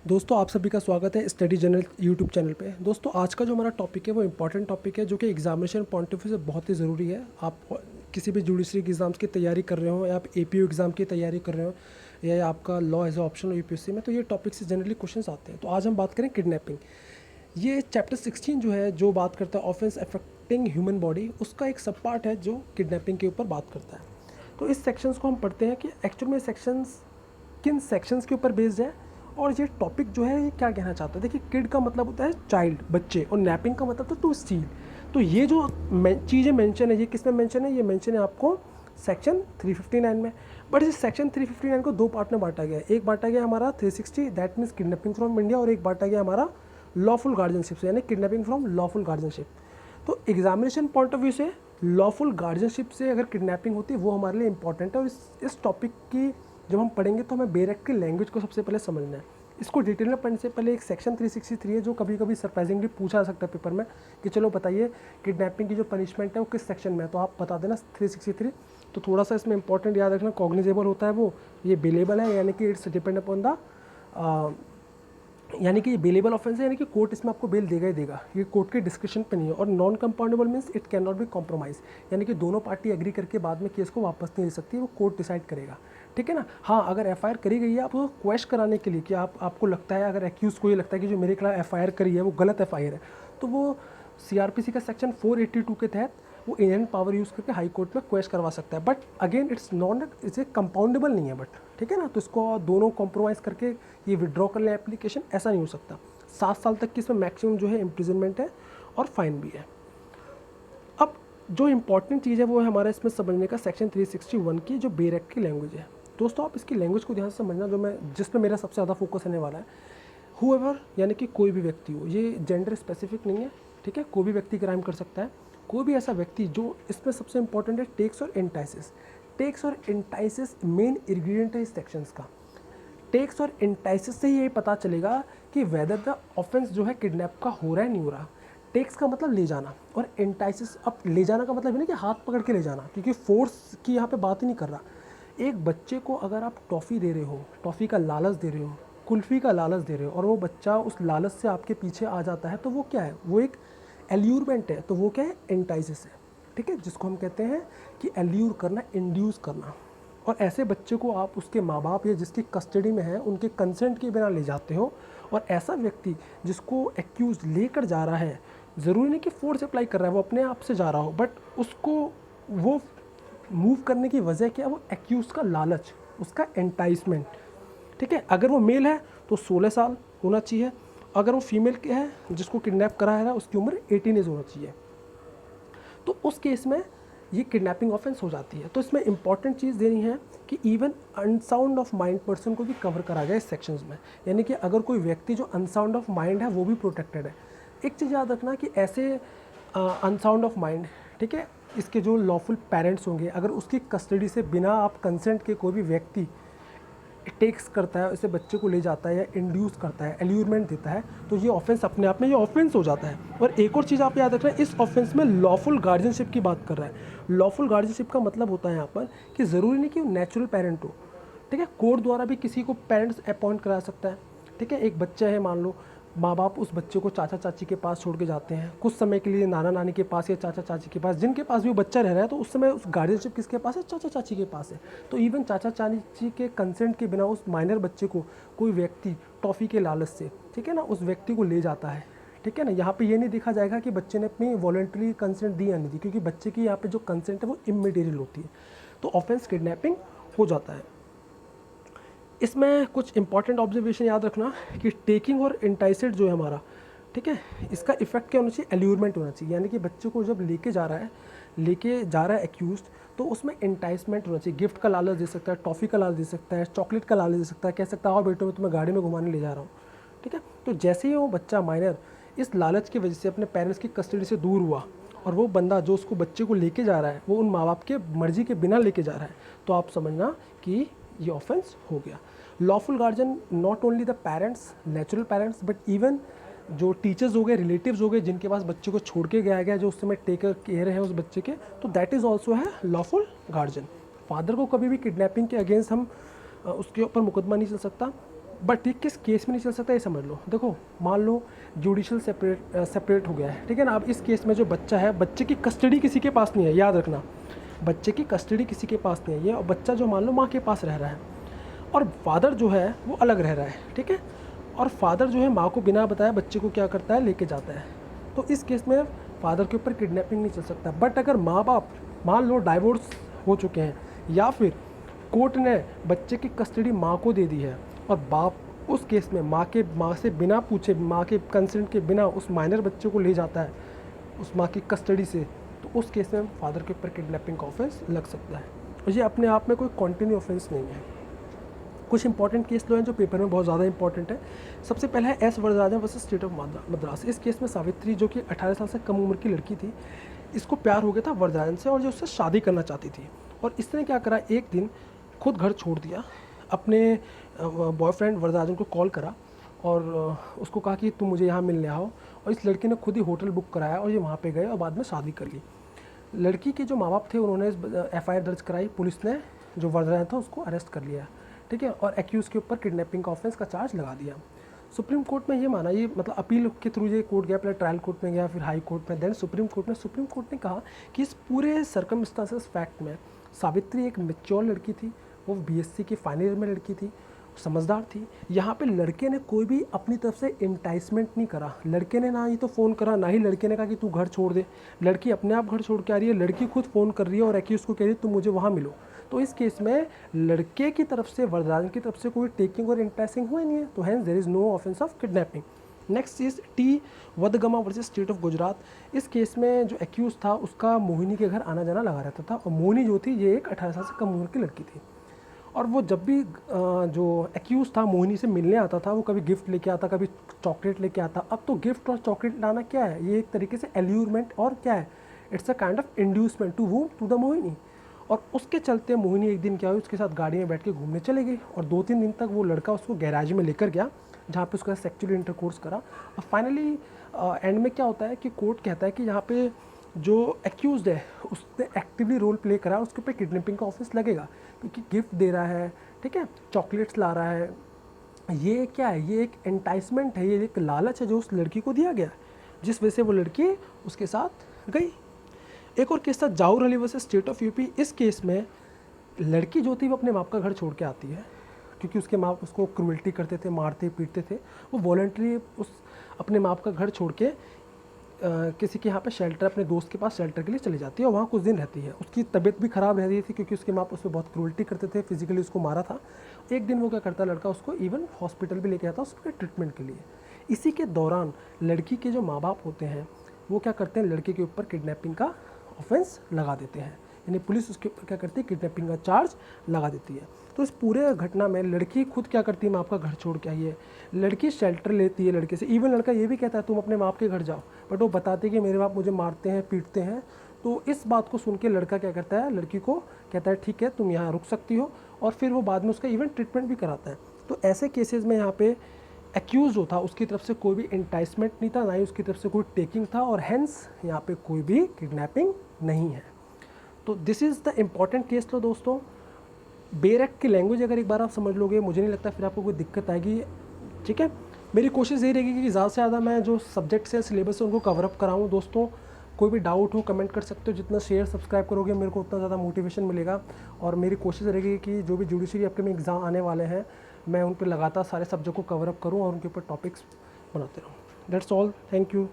दोस्तों आप सभी का स्वागत है स्टडी जर्नल यूट्यूब चैनल पे। दोस्तों आज का जो हमारा टॉपिक है वो इम्पॉर्टेंट टॉपिक है जो कि एग्जामिनेशन पॉइंट ऑफ व्यू से बहुत ही ज़रूरी है। आप किसी भी जुडिशरी एग्ज़ाम्स की तैयारी कर रहे हो या आप एपीयू एग्ज़ाम की तैयारी कर रहे हो या आपका लॉ एज ऑप्शन यूपीएससी में, तो ये टॉपिक से जनरली क्वेश्चन आते हैं। तो आज हम बात करें किडनैपिंग। ये चैप्टर 16 जो है जो बात करता है ऑफेंस अफेक्टिंग ह्यूमन बॉडी, उसका एक सब पार्ट है जो किडनैपिंग के ऊपर बात करता है। तो इस सेक्शंस को हम पढ़ते हैं कि एक्चुअल में सेक्शंस किन सेक्शंस के ऊपर बेस्ड है और ये टॉपिक जो है ये क्या कहना चाहता है। देखिए, किड का मतलब होता है चाइल्ड, बच्चे, और नैपिंग का मतलब था टू स्टील। तो ये जो चीज़ें मेंशन है ये किस में मेंशन है? ये मेंशन है आपको सेक्शन 359 में। बट इस सेक्शन 359 को दो पार्ट में बांटा गया है। एक बांटा गया हमारा 360 that means kidnapping from India, और एक बांटा गया हमारा लॉफुल गार्जियनशिप से, यानी किडनैपिंग फ्रॉम लॉफुल गार्जियनशिप। तो एग्जामिनेशन पॉइंट ऑफ व्यू से लॉफुल गार्जियनशिप से अगर किडनैपिंग होती है वो हमारे लिए इंपॉर्टेंट है। और इस टॉपिक की जब हम पढ़ेंगे तो हमें बेरेक की लैंग्वेज को सबसे पहले समझना है। इसको डिटेल में पढ़ने से पहले एक सेक्शन 363 है जो कभी कभी सरप्राइजिंगली पूछा जा सकता है पेपर में कि चलो बताइए किडनैपिंग की जो पनिशमेंट है वो किस सेक्शन में है, तो आप बता देना 363। तो थोड़ा सा इसमें इंपॉर्टेंट याद रखना, कॉग्निजेबल होता है वो, ये बेलेबल है, यानी कि इट्स डिपेंड अपॉन द यानी कि ये बेलेबल ऑफेंस है, यानी कि कोर्ट इसमें आपको बेल देगा ही देगा, ये कोर्ट के डिस्क्रिप्शन पे नहीं है। और non compoundable means it can not be compromise, यानी कि दोनों पार्टी एग्री करके बाद में केस को वापस नहीं ले सकती, वो कोर्ट डिसाइड करेगा। ठीक है ना। हाँ, अगर एफआईआर करी गई है आपको क्वेश्चन कराने के लिए कि आपको लगता है, अगर एक्यूज को ये लगता है कि जो मेरे खिलाफ एफआईआर करी है वो गलत एफआईआर है, तो वो सीआरपीसी का सेक्शन 482 के तहत वो इनहेरेंट पावर यूज़ करके हाई कोर्ट में क्वेश्चन करवा सकता है। बट अगेन इसे कंपाउंडेबल नहीं है बट, ठीक है ना। तो इसको दोनों कॉम्प्रोमाइज़ करके ये विड्रॉ कर ले एप्लीकेशन, ऐसा नहीं हो सकता। 7 साल तक की इसमें मैक्सिमम जो है इम्प्रिजनमेंट है और फाइन भी है। अब जो इंपॉर्टेंट चीज़ है वो है हमारा इसमें समझने का सेक्शन 361 की जो बेर एक्ट की लैंग्वेज है। दोस्तों आप इसकी लैंग्वेज को ध्यान से समझना, जिस पे मेरा सबसे ज़्यादा फोकस रहने वाला है। हुएवर यानी कि कोई भी व्यक्ति हो, ये जेंडर स्पेसिफिक नहीं है, ठीक है। कोई भी व्यक्ति क्राइम कर सकता है। कोई भी ऐसा व्यक्ति जो, इसमें सबसे इंपॉर्टेंट है टेक्स और एंटाइसिस। टेक्स और एंटाइसिस मेन इंग्रेडिएंट है इस सेक्शंस का। टेक्स और एंटाइसिस से ही ये पता चलेगा कि वेदर द ऑफेंस जो है किडनैप का हो रहा है नहीं हो रहा। टेक्स का मतलब ले जाना, और एंटाइसिस, अब ले जाना का मतलब है ना कि हाथ पकड़ के ले जाना, क्योंकि फोर्स की यहाँ पे बात ही नहीं कर रहा। एक बच्चे को अगर आप टॉफ़ी दे रहे हो, टॉफ़ी का लालच दे रहे हो, कुल्फ़ी का लालच दे रहे हो, और वो बच्चा उस लालच से आपके पीछे आ जाता है, तो वो क्या है? वो एक एल्यूरमेंट है। तो वो क्या है? एंटाइसिस है, ठीक है, जिसको हम कहते हैं कि एल्यूर करना, इंड्यूस करना। और ऐसे बच्चे को आप उसके माँ बाप या जिसकी कस्टडी में है उनके कंसेंट के बिना ले जाते हो, और ऐसा व्यक्ति जिसको एक्यूज लेकर जा रहा है, ज़रूरी नहीं कि फोर्स अप्लाई कर रहा है, वो अपने आप से जा रहा हो, बट उसको वो मूव करने की वजह क्या है? वो एक्यूज का लालच, उसका एंटाइसमेंट, ठीक है। अगर वो मेल है तो 16 साल होना चाहिए, अगर वो फीमेल के है जिसको किडनैप कराया है उसकी उम्र 18 ईयर्स होना चाहिए। तो उस केस में ये किडनैपिंग ऑफेंस हो जाती है। तो इसमें इंपॉर्टेंट चीज़ देनी है कि even unsound of mind person को भी कवर करा गया इस सेक्शंस में, यानी कि अगर कोई व्यक्ति जो अनसाउंड ऑफ माइंड है वो भी प्रोटेक्टेड है। एक चीज़ याद रखना कि ऐसे अनसाउंड ऑफ माइंड, ठीक है, इसके जो लॉफुल पेरेंट्स होंगे, अगर उसकी कस्टडी से बिना आप कंसेंट के कोई भी व्यक्ति टेक्स करता है, इसे बच्चे को ले जाता है या इंड्यूस करता है, एल्यूरमेंट देता है, तो ये ऑफेंस अपने आप में ये ऑफेंस हो जाता है। और एक और चीज़ आप याद रखना, इस ऑफेंस में लॉफुल गार्जियनशिप की बात कर रहा है। लॉफुल गार्जियनशिप का मतलब होता है यहाँ पर कि ज़रूरी नहीं कि वो नेचुरल पेरेंट हो, ठीक है। कोर्ट द्वारा भी किसी को पेरेंट्स अपॉइंट करा सकता है, ठीक है। एक बच्चा है, मान लो माँ बाप उस बच्चे को चाचा चाची के पास छोड़ के जाते हैं कुछ समय के लिए, नाना नानी के पास या चाचा चाची के पास, जिनके पास भी वो बच्चा रह रहा है, तो उस समय उस गार्डियनशिप किसके पास है? चाचा चाची के पास है। तो इवन चाचा चाची के कंसेंट के बिना उस माइनर बच्चे को कोई व्यक्ति टॉफ़ी के लालच से, ठीक है ना, उस व्यक्ति को ले जाता है, ठीक है ना। यहाँ पे ये नहीं देखा जाएगा कि बच्चे ने अपनी वॉलंटरी कंसेंट दी या नहीं दी, क्योंकि बच्चे की यहाँ पे जो कंसेंट है वो इमटेरियल होती है। तो ऑफेंस किडनैपिंग हो जाता है। इसमें कुछ इंपॉर्टेंट ऑब्जर्वेशन याद रखना कि टेकिंग और इंटाइसेड जो है हमारा, ठीक है, इसका इफेक्ट क्या होना चाहिए? एल्यूरमेंट होना चाहिए, यानी कि बच्चे को जब लेके जा रहा है एक्यूज, तो उसमें इंटाइसमेंट होना चाहिए। गिफ्ट का लालच दे सकता है, टॉफ़ी का लालच दे सकता है, चॉकलेट का लालच दे सकता है, कह सकता है आओ बेटो मैं तुम्हें गाड़ी में घुमाने ले जा रहा हूँ, ठीक है। तो जैसे ही वो बच्चा माइनर इस लालच की वजह से अपने पेरेंट्स की कस्टडी से दूर हुआ, और वो बंदा जो उसको बच्चे को लेके जा रहा है वो उन माँ बाप के मर्जी के बिना लेके जा रहा है, तो आप समझना कि ये ऑफेंस हो गया। Lawful guardian not only the parents, natural parents, but even जो टीचर्स हो गए, रिलेटिव्स हो गए, जिनके पास बच्चे को छोड़ के गया जो उस समय टेकर केयर है उस बच्चे के, तो दैट इज़ ऑल्सो है लॉफुल गार्जियन। फादर को कभी भी किडनैपिंग के अगेंस्ट हम उसके ऊपर मुकदमा नहीं चल सकता, बट ये किस केस में नहीं चल सकता ये समझ लो। देखो मान लो जुडिशल सेपरेट हो गया है, ठीक है ना। अब इस केस में जो बच्चा है, बच्चे की कस्टडी किसी के पास नहीं है, याद रखना, बच्चे की कस्टडी किसी के पास नहीं है ये, और बच्चा जो मान लो माँ के पास रह रहा है और फादर जो है वो अलग रह रहा है, ठीक है। और फादर जो है माँ को बिना बताए बच्चे को क्या करता है, लेके जाता है। तो इस केस में फादर के ऊपर किडनैपिंग नहीं चल सकता। बट अगर माँ बाप मान लो डाइवोर्स हो चुके हैं, या फिर कोर्ट ने बच्चे की कस्टडी माँ को दे दी है और बाप उस केस में माँ से बिना पूछे, माँ के कंसेंट के बिना उस माइनर बच्चे को ले जाता है उस माँ की कस्टडी से, तो उस केस में फादर के ऊपर किडनैपिंग का ऑफेंस लग सकता है। और ये अपने आप में कोई कॉन्टिन्यू ऑफेंस नहीं है। कुछ इंपॉर्टेंट केस लो हैं जो पेपर में बहुत ज़्यादा इंपॉर्टेंट है। सबसे पहला है S Varadarajan versus state of Madras. इस केस में सावित्री जो कि 18 साल से कम उम्र की लड़की थी, इसको प्यार हो गया था वरदराजन से और जो उससे शादी करना चाहती थी। और इसने क्या करा, एक दिन खुद घर छोड़ दिया, अपने बॉयफ्रेंड वरदराजन को कॉल करा और उसको कहा कि तुम मुझे यहाँ मिलने आओ। और इस लड़की ने खुद ही होटल बुक कराया और ये वहाँ पे गए और बाद में शादी कर ली। लड़की के जो माँ बाप थे उन्होंने FIR दर्ज कराई, पुलिस ने जो वरदराजन था उसको अरेस्ट कर लिया, ठीक है। और एक्यूज़ के ऊपर किडनैपिंग का ऑफेंस का चार्ज लगा दिया। सुप्रीम कोर्ट में ये माना, ये मतलब अपील के थ्रू ये कोर्ट गया, पहले ट्रायल कोर्ट में गया, फिर हाई कोर्ट में, देन सुप्रीम कोर्ट ने कहा कि इस पूरे सर्कमस्टांसेस फैक्ट में सावित्री एक मैच्योर लड़की थी, वो BSc की फाइनल ईयर में लड़की थी, समझदार थी। यहाँ पे लड़के ने कोई भी अपनी तरफ से इंटाइसमेंट नहीं करा। लड़के ने ना ही तो फ़ोन करा, ना ही लड़के ने कहा कि तू घर छोड़ दे। लड़की अपने आप घर छोड़ के आ रही है, लड़की खुद फ़ोन कर रही है और एक्यूज़ को कह रही है तुम मुझे वहाँ मिलो। तो इस केस में लड़के की तरफ से, वरदराजन की तरफ से कोई टेकिंग और इंटाइसिंग हुआ नहीं है, तो hence there is no offence of kidnapping. Next is T Vadgama versus state of Gujarat. इस केस में जो एक्यूज़ था उसका मोहिनी के घर आना जाना लगा रहता था, और मोहिनी जो थी ये एक 18 साल से कम उम्र की लड़की थी। और वो जब भी जो एक्यूज़ था मोहिनी से मिलने आता था, वो कभी गिफ्ट लेके आता, कभी चॉकलेट लेके आता। अब तो गिफ्ट और चॉकलेट लाना क्या है, ये एक तरीके से एल्यूरमेंट और क्या है, it's a kind of inducement to whom, to the Mohini. और उसके चलते मोहिनी एक दिन क्या हुई, उसके साथ गाड़ी में बैठ के घूमने चले गई और 2-3 दिन तक वो लड़का उसको गैराज में लेकर गया जहाँ पे उसका सेक्चुअली इंटरकोर्स करा। और फाइनली एंड में क्या होता है कि कोर्ट कहता है कि यहाँ पे जो एक्यूज़ड है उसने एक्टिवली रोल प्ले करा, उसके ऊपर किडनैपिंग का ऑफेंस लगेगा, क्योंकि गिफ्ट दे रहा है, ठीक है, चॉकलेट्स ला रहा है। ये क्या है, ये एक एंटाइसमेंट है, ये एक लालच है जो उस लड़की को दिया गया, जिस वजह से वो लड़की उसके साथ गई। एक और केस था Jaur Ali versus state of UP. इस केस में लड़की जो थी वो अपने बाप का घर छोड़ के आती है, क्योंकि उसके माँ उसको क्रूअल्टी करते थे, मारते पीटते थे। वो वॉलंटरी उस अपने माँ का घर छोड़ के किसी के यहाँ पे शेल्टर, अपने दोस्त के पास शेल्टर के लिए चली जाती है और वहाँ कुछ दिन रहती है। उसकी तबीयत भी ख़राब रह रही थी क्योंकि उसके माँ उस पर बहुत क्रूअल्टी करते थे, फिजिकली उसको मारा था। एक दिन वो क्या करता है, लड़का उसको इवन हॉस्पिटल भी लेके आता उसके ट्रीटमेंट के लिए। इसी के दौरान लड़की के जो माँ बाप होते हैं वो क्या करते हैं, लड़के के ऊपर किडनैपिंग का ऑफेंस लगा देते हैं, यानी पुलिस उसके ऊपर क्या करती है, किडनैपिंग का चार्ज लगा देती है। तो इस पूरे घटना में लड़की खुद क्या करती है, माँ का घर छोड़ के आई है, लड़की शेल्टर लेती है लड़के से। इवन लड़का ये भी कहता है तुम अपने बाप के घर जाओ, बट वो बताते कि मेरे बाप मुझे मारते हैं, पीटते हैं। तो इस बात को सुन के लड़का क्या करता है, लड़की को कहता है ठीक है तुम यहाँ रुक सकती हो, और फिर वो बाद में उसका इवन ट्रीटमेंट भी कराता है। तो ऐसे केसेस में यहाँ पे एक्यूज़ जो था उसकी तरफ से कोई भी इंटाइसमेंट नहीं था, ना ही उसकी तरफ से कोई टेकिंग था, और हैंस यहाँ पे कोई भी किडनैपिंग नहीं है। तो this is the important case. तो दोस्तों बेयर एक्ट की लैंग्वेज अगर एक बार आप समझ लोगे, मुझे नहीं लगता फिर आपको कोई दिक्कत आएगी, ठीक है। मेरी कोशिश यही रहेगी कि ज़्यादा से ज़्यादा मैं जो सब्जेक्ट्स है, सिलेबस है, उनको कवर अप कराऊँ। दोस्तों कोई भी डाउट हो कमेंट कर सकते हो, जितना शेयर सब्सक्राइब करोगे मेरे को उतना ज़्यादा मोटिवेशन मिलेगा। और मेरी कोशिश रहेगी कि जो भी जुडिशरी अपकमिंग एग्ज़ाम आने वाले हैं मैं उन पर लगातार सारे सब्जेक्ट को कवर अप करूँ और उनके ऊपर टॉपिक्स बनाते रहूँ। That's all, thank you.